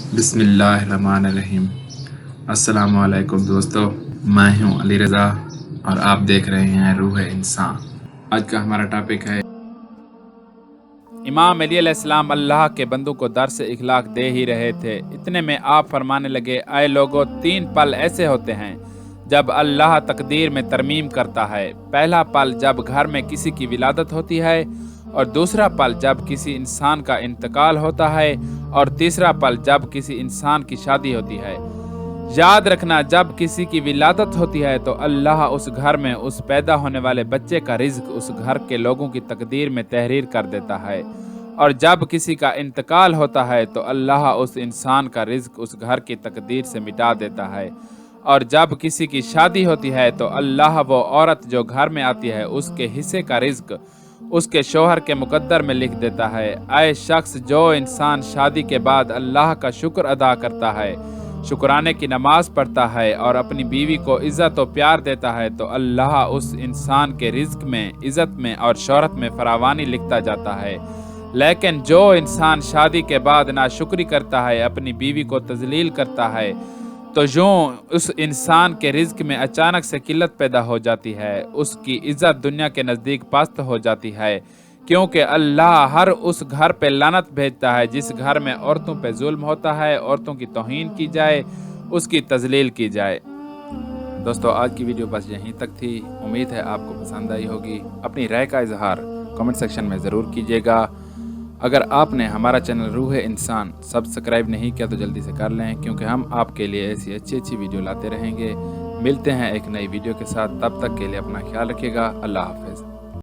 بسم اللہ الرحمن الرحیم۔ السلام علیکم دوستو، میں ہوں علی رضا اور آپ دیکھ رہے ہیں روح انسان۔ آج کا ہمارا ٹاپک ہے امام علی علیہ السلام اللہ کے بندوں کو درس اخلاق دے ہی رہے تھے، اتنے میں آپ فرمانے لگے، اے لوگو، 3 پل ایسے ہوتے ہیں جب اللہ تقدیر میں ترمیم کرتا ہے۔ پہلا پل جب گھر میں کسی کی ولادت ہوتی ہے، اور دوسرا پل جب کسی انسان کا انتقال ہوتا ہے، اور تیسرا پل جب کسی انسان کی شادی ہوتی ہے۔ یاد رکھنا، جب کسی کی ولادت ہوتی ہے تو اللہ اس گھر میں اس پیدا ہونے والے بچے کا رزق اس گھر کے لوگوں کی تقدیر میں تحریر کر دیتا ہے، اور جب کسی کا انتقال ہوتا ہے تو اللہ اس انسان کا رزق اس گھر کی تقدیر سے مٹا دیتا ہے، اور جب کسی کی شادی ہوتی ہے تو اللہ وہ عورت جو گھر میں آتی ہے اس کے حصے کا رزق اس کے شوہر کے مقدر میں لکھ دیتا ہے۔ اے شخص، جو انسان شادی کے بعد اللہ کا شکر ادا کرتا ہے، شکرانے کی نماز پڑھتا ہے اور اپنی بیوی کو عزت و پیار دیتا ہے تو اللہ اس انسان کے رزق میں، عزت میں اور شہرت میں فراوانی لکھتا جاتا ہے۔ لیکن جو انسان شادی کے بعد ناشکری کرتا ہے، اپنی بیوی کو تذلیل کرتا ہے، تو یوں اس انسان کے رزق میں اچانک سے قلت پیدا ہو جاتی ہے، اس کی عزت دنیا کے نزدیک پست ہو جاتی ہے، کیونکہ اللہ ہر اس گھر پہ لعنت بھیجتا ہے جس گھر میں عورتوں پہ ظلم ہوتا ہے، عورتوں کی توہین کی جائے، اس کی تذلیل کی جائے۔ دوستو، آج کی ویڈیو بس یہیں تک تھی، امید ہے آپ کو پسند آئی ہوگی۔ اپنی رائے کا اظہار کمنٹ سیکشن میں ضرور کیجیے گا۔ اگر آپ نے ہمارا چینل روح انسان سبسکرائب نہیں کیا تو جلدی سے کر لیں، کیونکہ ہم آپ کے لیے ایسی اچھی ویڈیو لاتے رہیں گے۔ ملتے ہیں ایک نئی ویڈیو کے ساتھ، تب تک کے لیے اپنا خیال رکھیے گا۔ اللہ حافظ۔